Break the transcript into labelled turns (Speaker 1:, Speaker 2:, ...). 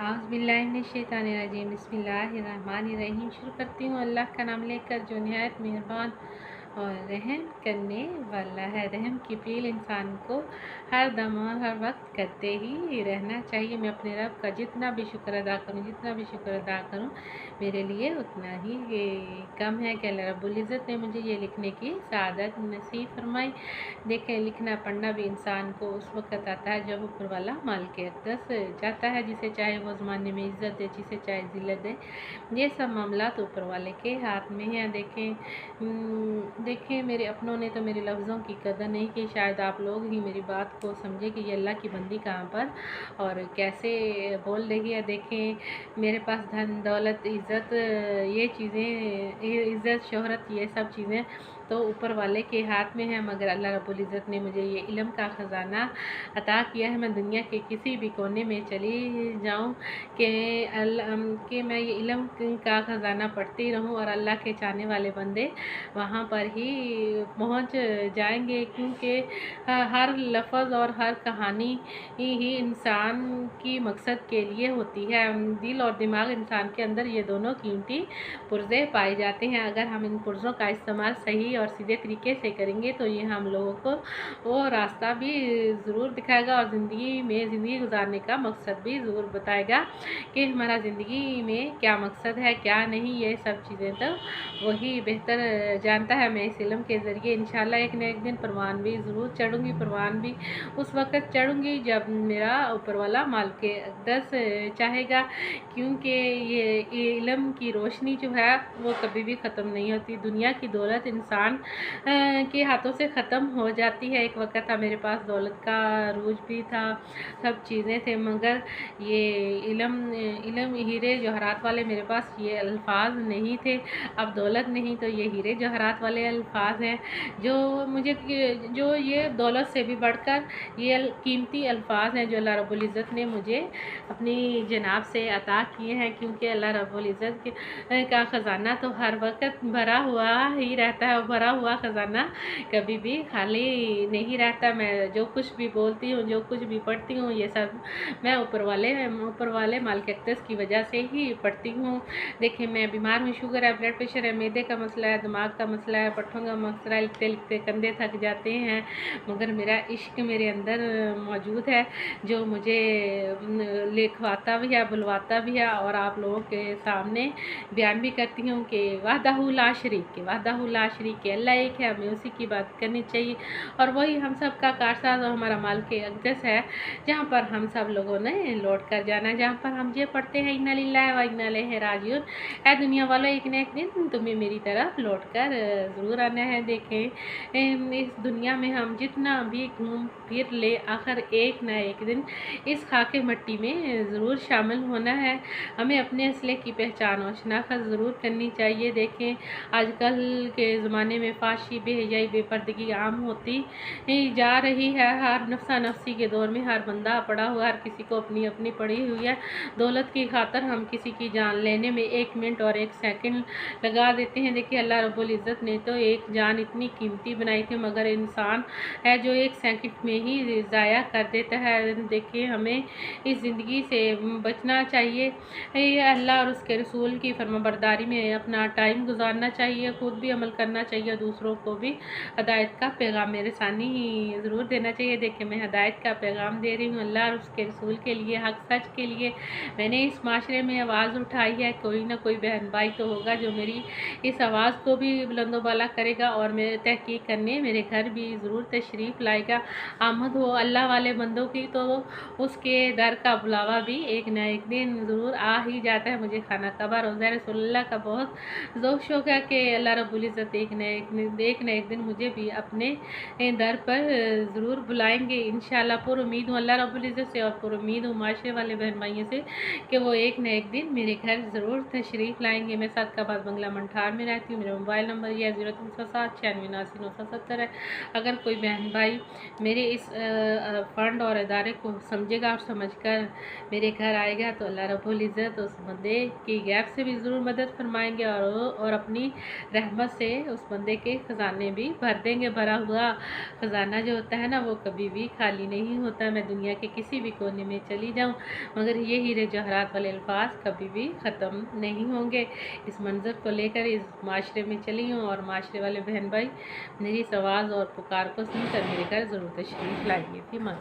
Speaker 1: आउज़ुबिल्लाहिमिनश्शैतानिर्रजीम बिस्मिल्लाहिर्रहमानिर्रहीम। शुरू करती हूँ अल्लाह का नाम लेकर जो निहायत मेहरबान और रहम करने वाला है। रहम की अपील इंसान को हर दम और हर वक्त करते ही रहना चाहिए। मैं अपने रब का जितना भी शुक्र अदा करूँ मेरे लिए उतना ही ये कम है कि अल्लाह रब्बुल इज़्ज़त ने मुझे ये लिखने की सआदत नसीब फरमाई। देखें, लिखना पढ़ना भी इंसान को उस वक्त आता है जब ऊपर वाला मालिक अक़दस चाहता है, जिसे चाहे वो ज़माने में इज़्ज़त दे, जिसे चाहे ज़िल्लत दे। ये सब मामला तो ऊपर वाले के हाथ में है। देखें, मेरे अपनों ने तो मेरे लफ्ज़ों की कदर नहीं की। शायद आप लोग ही मेरी बात को समझे कि ये अल्लाह की बंदी कहाँ पर और कैसे बोल रही है। देखें, मेरे पास धन दौलत इज़्ज़त ये चीज़ें, इज़्ज़त शोहरत ये सब चीज़ें तो ऊपर वाले के हाथ में है, मगर अल्लाह रब्बुल इज़्ज़त ने मुझे ये इल्म का ख़जाना अता किया है। मैं दुनिया के किसी भी कोने में चली जाऊँ कि मैं ये इल्म का ख़जाना पढ़ती रहूँ और अल्लाह के चाहने वाले बंदे वहाँ पर ही पहुँच जाएंगे, क्योंकि हर लफ्ज़ और हर कहानी ही इंसान की मकसद के लिए होती है। दिल और दिमाग इंसान के अंदर ये दोनों कीमती पुर्ज़े पाए जाते हैं। अगर हम इन पुर्ज़ों का इस्तेमाल सही और सीधे तरीके से करेंगे तो ये हम लोगों को वो रास्ता भी ज़रूर दिखाएगा और ज़िंदगी गुजारने का मकसद भी ज़रूर बताएगा कि हमारा ज़िंदगी में क्या मकसद है क्या नहीं। ये सब चीज़ें तो वही बेहतर जानता है। मैं इस इल्म के ज़रिए इंशाल्लाह एक न एक दिन परवान भी ज़रूर चढ़ूँगी। परवान भी उस वक़्त चढ़ूँगी जब मेरा ऊपर वाला मालिक अक़दस चाहेगा, क्योंकि ये इल्म की रोशनी जो है वो कभी भी ख़त्म नहीं होती। दुनिया की दौलत इंसान के हाथों से ख़त्म हो जाती है। एक वक़्त था मेरे पास दौलत का अरूज भी था, सब चीज़ें थे, मगर ये इल्म हीरे जवाहरात वाले मेरे पास ये अल्फाज नहीं थे। अब दौलत नहीं तो ये हीरे जवाहरात वाले अल्फाज हैं जो ये दौलत से भी बढ़कर ये कीमती अल्फाज हैं जो अल्लाह रब्बुल इज़्ज़त ने मुझे अपनी जनाब से अता किए हैं। क्योंकि अल्लाह रब्बुल इज़्ज़त का ख़जाना तो हर वक्त भरा हुआ ही रहता है और भरा हुआ ख़जाना कभी भी खाली नहीं रहता। मैं जो कुछ भी बोलती हूँ, जो कुछ भी पढ़ती हूँ, ये सब मैं ऊपर वाले मालिक अक़दस की वजह से ही पढ़ती हूँ। देखिए, मैं बीमार हूँ, शुगर है, ब्लड प्रेशर है, मैदे का मसला है, दिमाग का मसला है, पट्ठों का मसला है, लिखते लिखते कंधे थक जाते हैं, मगर मेरा इश्क मेरे अंदर मौजूद है जो मुझे लिखवाता भी है, बुलवाता भी है और आप लोगों के सामने बयान भी करती हूँ कि वहदहू ला शरीक के अल्लाह एक है, हमें उसी की बात करनी चाहिए और वही हम सब का कारसाज और हमारा मालिक अक़दस है, जहाँ पर हम सब लोगों ने लौट कर जाना, जहाँ पर हम ये पढ़ते हैं इन्ना लिल्लाहि व इन्ना इलैहि राजिऊन। ऐ दुनिया वालों, एक न एक दिन तुम्हें मेरी तरफ लौट कर ज़रूर आना है। देखें, इस दुनिया में हम जितना भी घूम फिर ले, आखिर एक न एक दिन इस खाके मिट्टी में ज़रूर शामिल होना है। हमें अपने असले की पहचान और शनाख्त ज़रूर करनी चाहिए। देखें, आजकल के ज़माने में फाशी, बेहयाई, बेपर्दगी आम होती जा रही है। हर नफ्सा नफ्सी के दौर में हर बंदा पड़ा हुआ, हर किसी को अपनी अपनी पड़ी हुई है। दौलत की खातर हम किसी की जान लेने में 1 मिनट और 1 सेकंड लगा देते हैं। देखिए, अल्लाह रब्बुल इज़्ज़त ने तो एक जान इतनी कीमती बनाई थी, मगर इंसान है जो 1 सेकंड में ही ज़ाया कर देता है। देखिए, हमें इस ज़िंदगी से बचना चाहिए, अल्लाह और उसके रसूल की फरमाबरदारी में अपना टाइम गुजारना चाहिए, खुद भी अमल करना चाहिए, दूसरों को भी हदायत का पैगाम मेरे सानी ज़रूर देना चाहिए। देखिए, मैं हदायत का पैगाम दे रही हूँ अल्लाह और उसके रसूल के लिए, हक सच के लिए। मैंने इस माशरे में आवाज़ उठाई है, कोई ना कोई बहन भाई तो होगा जो मेरी इस आवाज़ को भी बुलंदोबाला करेगा और मेरे तहकीक करने मेरे घर भी ज़रूर तशरीफ़ लाएगा। आमद हो अल्लाह वाले बंदों की तो उसके दर का बुलावा भी एक न एक दिन ज़रूर आ ही जाता है। मुझे खाना कबा रोज़ा रसूलुल्लाह का बहुत ज़ौक़ शौक़ है कि अल्लाह रब्बुल इज़्ज़त एक न एक दिन मुझे भी अपने दर पर ज़रूर बुलाएंगे इंशाअल्लाह। पुरुम्मीद हूँ अल्लाह रब्बुल इज़्ज़त से और पुरुम्मीद हूँ माशरे वाले बहन भाइयों से कि वो एक न एक दिन मेरे घर ज़रूर तशरीफ़ लाएंगे। मैं सदकाबाद बंगला मंठार में रहती हूँ। मेरा मोबाइल नंबर यह 0307 96 970 है। अगर कोई बहन भाई मेरे इस फ़ंड और इदारे को समझेगा और समझकर मेरे घर आएगा तो अल्लाह रब्बुल इज़्ज़त उस बंदे की गैब से भी ज़रूर मदद फरमाएंगे और अपनी रहमत से उस बंदे के खजाने भी भर देंगे। भरा हुआ खजाना जो होता है ना, वो कभी भी खाली नहीं होता। मैं दुनिया के किसी भी कोने में चली जाऊँ, मगर ये हीरे जवाहरात वाले अल्फाज कभी भी ख़त्म नहीं होंगे। इस मंज़र को लेकर इस माशरे में चली हूँ, और माशरे वाले बहन भाई मेरी इस आवाज़ और पुकार को सुनकर मेरे घर ज़रूर तशरीफ़ लाएंगे। थी माँ।